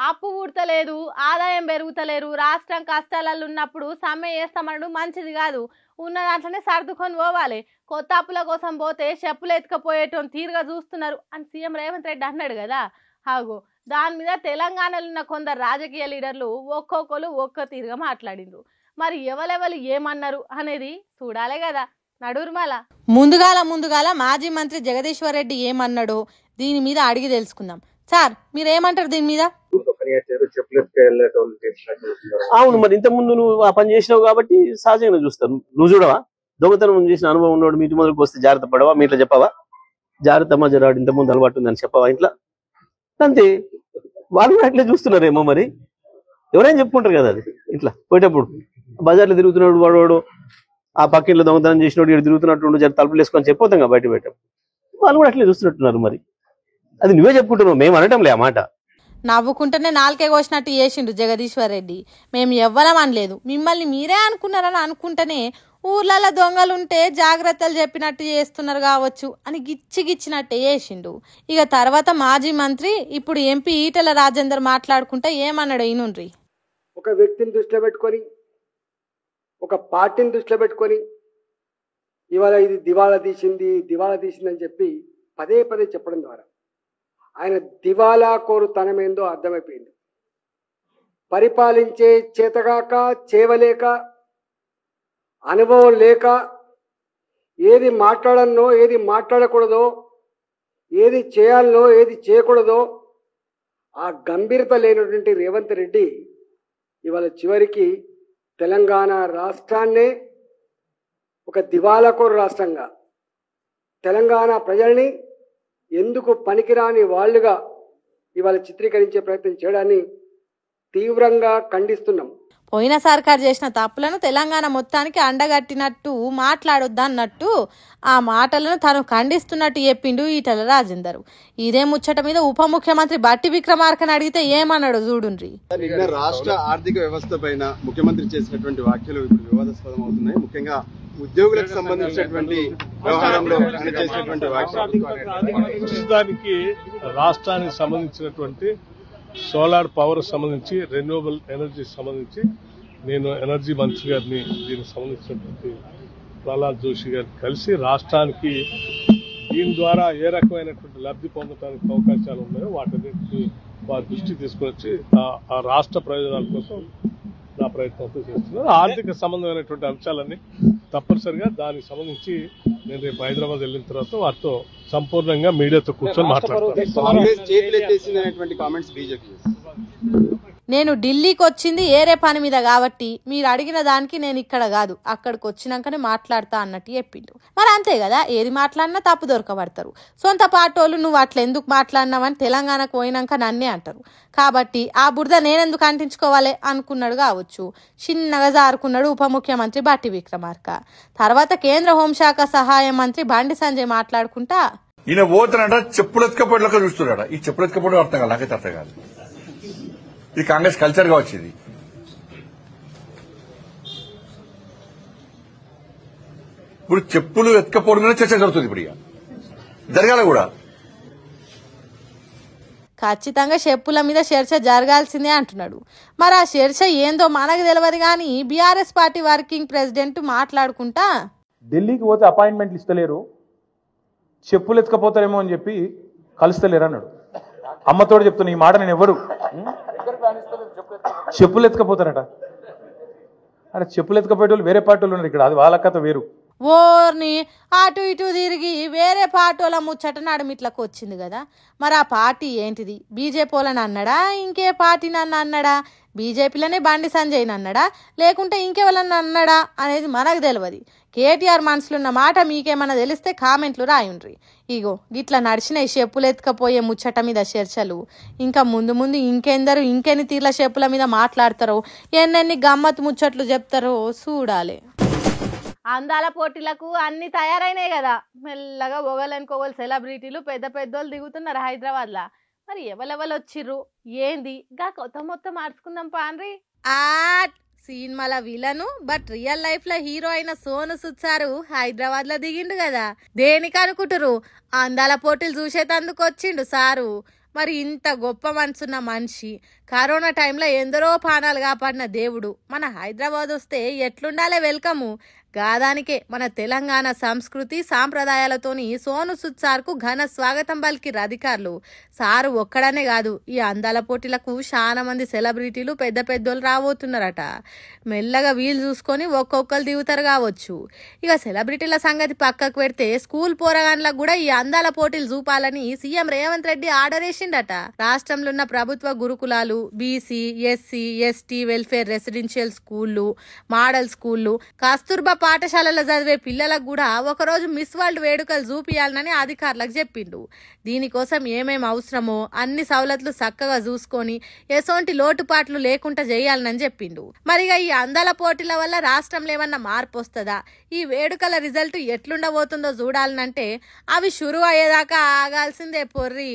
అప్పు పుడతలేదు, ఆదాయం పెరుగుతలేరు, రాష్ట్రం కష్టాలలో ఉన్నప్పుడు సమ్మె చేస్తామనడు మంచిది కాదు. ఉన్న దాంట్లోనే సర్దుకొని పోవాలి. కొత్త అప్పుల కోసం పోతే చెప్పులు ఎత్తుకపోయేటోని తీరుగా చూస్తున్నారు అని సీఎం రేవంత్ రెడ్డి అన్నాడు కదా. హాగో దాని మీద తెలంగాణలో ఉన్న కొందరు రాజకీయ లీడర్లు ఒక్కొక్కరు ఒక్క తీరుగా మాట్లాడిండ్రు. మరి ఎవరెవరు ఏమన్నారు అనేది చూడాలే కదా. నడురుమల ముందుగాల మాజీ మంత్రి జగదీశ్వర్ రెడ్డి ఏమన్నాడో దీని మీద అడిగి తెలుసుకుందాం. సార్ మీరేమంటారు దీని మీద? అవును, మరి ఇంత ముందు నువ్వు ఆ పని చేసినావు కాబట్టి సహజంగా చూస్తాను. నువ్వు చూడవా? దొంగతనం చేసిన అనుభవం ఉన్నవాడు మీ ఇంటి మొదలుకు వస్తే జాగ్రత్త పడవా? మీ ఇట్లా చెప్పవా? జాగ్రత్త మజరాడు ఇంత ముందు అలవాటు ఉందని చెప్పవా ఇంట్లో? అంతే, వాళ్ళు కూడా అట్లే చూస్తున్నారేమో. మరి ఎవరైనా చెప్పుకుంటారు కదా. అది ఇట్లా పోయేటప్పుడు బజార్లో తిరుగుతున్నాడు వాడు, ఆ పక్కింట్లో దొంగతనం చేసినోడు ఇక్కడ తిరుగుతున్నట్టు జర తలుపులు వేసుకొని చెప్పొద్దాం బయట పెట్టాం. వాళ్ళు కూడా అట్లే చూస్తున్నట్టున్నారు. మరి అది నువ్వే చెప్పుకుంటున్నావు, మేము అనటంలే ఆ మాట. నవ్వుకుంటేనే నాలుకే కోసినట్టు చేసిండు జగదీశ్వర్ రెడ్డి. మేము ఎవ్వరం అనలేదు, మిమ్మల్ని మీరే అనుకున్నారని అనుకుంటేనే ఊర్లలో దొంగలుంటే జాగ్రత్తలు చెప్పినట్టు చేస్తున్నారు కావచ్చు అని గిచ్చినట్టే చేసిండు. ఇక తర్వాత మాజీ మంత్రి ఇప్పుడు ఎంపీ ఈటెల రాజేందర్ మాట్లాడుకుంటే ఏమన్నాడు ఈనుండ్రి. ఒక వ్యక్తిని దృష్టిలో పెట్టుకొని, ఒక పార్టీని దృష్టిలో పెట్టుకొని ఇవాళ ఇది దివాళా తీసిందని చెప్పి పదే చెప్పడం ద్వారా ఆయన దివాలా కోరుతనమేందో అర్థమైపోయింది. పరిపాలించే చేతగాక, చేవలేక, అనుభవం లేక, ఏది మాట్లాడనో ఏది మాట్లాడకూడదో, ఏది చేయాలనో ఏది చేయకూడదో ఆ గంభీరత లేనటువంటి రేవంత్ రెడ్డి ఇవాళ చివరికి తెలంగాణ రాష్ట్రాన్నే ఒక దివాలాకోరు రాష్ట్రంగా, తెలంగాణ ప్రజల్ని ఎందుకు పనికిరాని వాళ్ళుగా ఇవాళ చిత్రీకరించే ప్రయత్నం చేయడాన్ని తీవ్రంగా ఖండిస్తున్నాం. పోయిన సర్కార్ చేసిన తప్పులను తెలంగాణ మొత్తానికి అండగట్టినట్టు మాట్లాడొద్దన్నట్టు ఆ మాటలను తను ఖండిస్తున్నట్టు చెప్పిండు ఈటెల రాజేందర్. ఇదే ముచ్చట మీద ఉప ముఖ్యమంత్రి బట్టి విక్రమార్కని అడిగితే ఏమన్నాడు చూడుండ్రి. రాష్ట్ర ఆర్థిక వ్యవస్థ పైన ముఖ్యమంత్రి చేసినటువంటి వ్యాఖ్యలు ఇప్పుడు వివాదాస్పదం అవుతున్నాయి. ముఖ్యంగా ఉద్యోగులకు సంబంధించినటువంటి వ్యవహారంలో ఆయన చేసినటువంటి ప్రస్తుతానికి రాష్ట్రానికి సంబంధించినటువంటి సోలార్ పవర్ సంబంధించి, రెన్యూవబుల్ ఎనర్జీ సంబంధించి నేను ఎనర్జీ మంత్రి గారిని, దీనికి సంబంధించినటువంటి ప్రహ్లాద్ జోషి గారిని కలిసి రాష్ట్రానికి దీని ద్వారా ఏ రకమైనటువంటి లబ్ధి పొందడానికి అవకాశాలు ఉన్నాయో వాటన్నింటినీ వారి దృష్టికి తీసుకుని వచ్చి ఆ రాష్ట్ర ప్రయోజనాల కోసం నా ప్రయత్నంతో చేస్తున్నారు. ఆర్థిక సంబంధమైనటువంటి అంశాలన్నీ తప్పనిసరిగా దానికి సంబంధించి నేను రేపు హైదరాబాద్ వెళ్ళిన తర్వాత వారితో సంపూర్ణంగా మీడియాతో కూర్చొని మాట్లాడతాను. నేను ఢిల్లీకి వచ్చింది ఏరే పని మీద కాబట్టి మీరు అడిగిన దానికి నేను ఇక్కడ కాదు అక్కడికి వచ్చినాకనే మాట్లాడతా అన్నట్టు చెప్పిండు. మరి అంతే కదా, ఏది మాట్లాడినా తప్పు దొరకబడతారు. సొంత పార్టోళ్ళు నువ్వు అట్లా ఎందుకు మాట్లాడినావని తెలంగాణకు పోయినాక నన్నే అంటారు. కాబట్టి ఆ బురద నేనెందుకు అంటించుకోవాలి అనుకున్నాడు కావచ్చు. చిన్నగా జారుకున్నాడు ఉప ముఖ్యమంత్రి బట్టి విక్రమార్క. తర్వాత కేంద్ర హోంశాఖ సహాయ మంత్రి బండి సంజయ్ మాట్లాడుకుంటా, ఈయన పోతానంట చెప్పులెత్తుకపోయేలాగా చూస్తున్నాడు. ఈ చెప్పులెత్తుకపోవడం అర్థం కాదు, నాకైతే అర్థం కాదు. ఇది కాంగ్రెస్ కల్చర్ గా వచ్చింది. ఇప్పుడు చెప్పులు ఎత్తుకపోవడం మీద చర్చ జరుగుతుంది. ఇప్పుడు ఇక జరగాల కూడా ఖచ్చితంగా చెప్పుల మీద చర్చ జరగాల్సిందే అంటున్నాడు. మరి ఆ చర్చ ఏందో మనకు తెలియదు కానీ బీఆర్ఎస్ పార్టీ వర్కింగ్ ప్రెసిడెంట్ మాట్లాడుకుంటా, ఢిల్లీకి పోతే అపాయింట్మెంట్లు ఇస్తలేరు, చెప్పులు ఎత్తుకపోతారేమో అని చెప్పి కలుస్తలేరు అన్నాడు. అమ్మతోడు చెప్తున్నా ఈ మాట, నేను ఎవరు చెప్పులు ఎత్తుకపోతారట. అరే చెప్పులు ఎత్తుకపోయేటోళ్ళు వేరే పార్టీలు ఉన్నారు ఇక్కడ, అది వాళ్ళ కథ వేరు. ఓర్ని అటు ఇటు తిరిగి వేరే పార్టీల ముచ్చట నడుమిట్లకు వచ్చింది కదా. మరి ఆ పార్టీ ఏంటిది? బీజేపీ వాళ్ళని అన్నాడా, ఇంకే పార్టీ నన్ను అన్నాడా, బీజేపీలోనే బండి సంజయ్ అన్నాడా, లేకుంటే ఇంకెవరన్నా అన్నాడా అనేది మనకు తెలియదు. కేటీఆర్ మనసులున్న మాట మీకేమన్నా తెలిస్తే కామెంట్లు రాయుండ్రి. ఇగో గిట్లా నడిచిన ఈ చెప్పులు ఎత్తుకపోయే ముచ్చట మీద చర్చలు ఇంకా ముందు ముందు ఇంకెందరు ఇంకెన్ని తీర్ల చెప్పుల మీద మాట్లాడతారో, ఎన్నెన్ని గమ్మత్తు ముచ్చట్లు చెప్తారో చూడాలి. అందాల పోటీలకు అన్ని తయారైనాయి కదా. మెల్లగా ఒకళ్ళనుకోగలు సెలబ్రిటీలు పెద్ద పెద్దోళ్ళు దిగుతున్నారు హైదరాబాద్ లా. మరి ఎవరెవరు వచ్చిర్రు ఏంది గా కొత్త మొత్తం మార్చుకుందాం పాన్రి. సినిమాల విలను బట్ రియల్ లైఫ్ లో హీరో అయిన సోను సూద్ సారు హైదరాబాద్ లో దిగిండు కదా. దేనికి అనుకుంటారు? అందాల పోటీలు చూసేటందుకు వచ్చిండు సారు. మరి ఇంత గొప్ప మనసున్న మనిషి కరోనా టైంలో ఎందరో ప్రాణాలు కాపాడిన దేవుడు మన హైదరాబాద్ వస్తే ఎట్లుండాలే వెల్కము. గాదానికే మన తెలంగాణ సంస్కృతి సాంప్రదాయాలతోని సోను సుద్ సార్కు ఘన స్వాగతం పలికిర్రు అధికారులు. సారు ఒక్కడనే కాదు, ఈ అందాల పోటీలకు చాలా మంది సెలబ్రిటీలు పెద్ద పెద్దోళ్ళు రాబోతున్నారట. మెల్లగా వీలు చూసుకొని ఒక్కొక్కరు దిగుతారు కావచ్చు. ఇక సెలబ్రిటీల సంగతి పక్కకు పెడితే స్కూల్ పోరగాన్లకు కూడా ఈ అందాల పోటీలు చూపాలని సీఎం రేవంత్ రెడ్డి ఆర్డర్ వేసిండట. రాష్ట్రంలో ఉన్న ప్రభుత్వ గురుకులాలు, BC, SC, ST welfare residential స్కూళ్లు, మోడల్ స్కూళ్లు, కస్తూర్బా పాఠశాలలో చదివే పిల్లలకు కూడా ఒకరోజు మిస్ వరల్డ్ వేడుకలు చూపియాలని అధికారులకు చెప్పిండు. దీనికోసం ఏమేమి అవసరమో అన్ని సవలతులు చక్కగా చూసుకొని ఎసోంటి లోటుపాట్లు లేకుండా చేయాలని చెప్పిండు. మరిగా ఈ అందాల పోటీల వల్ల రాష్ట్రంలో ఏమన్నా మార్పు వస్తుందా, ఈ వేడుకల రిజల్ట్ ఎట్లుండబోతుందో చూడాలనంటే అవి షురు అయ్యేదాకా ఆగాల్సిందే పొర్రి.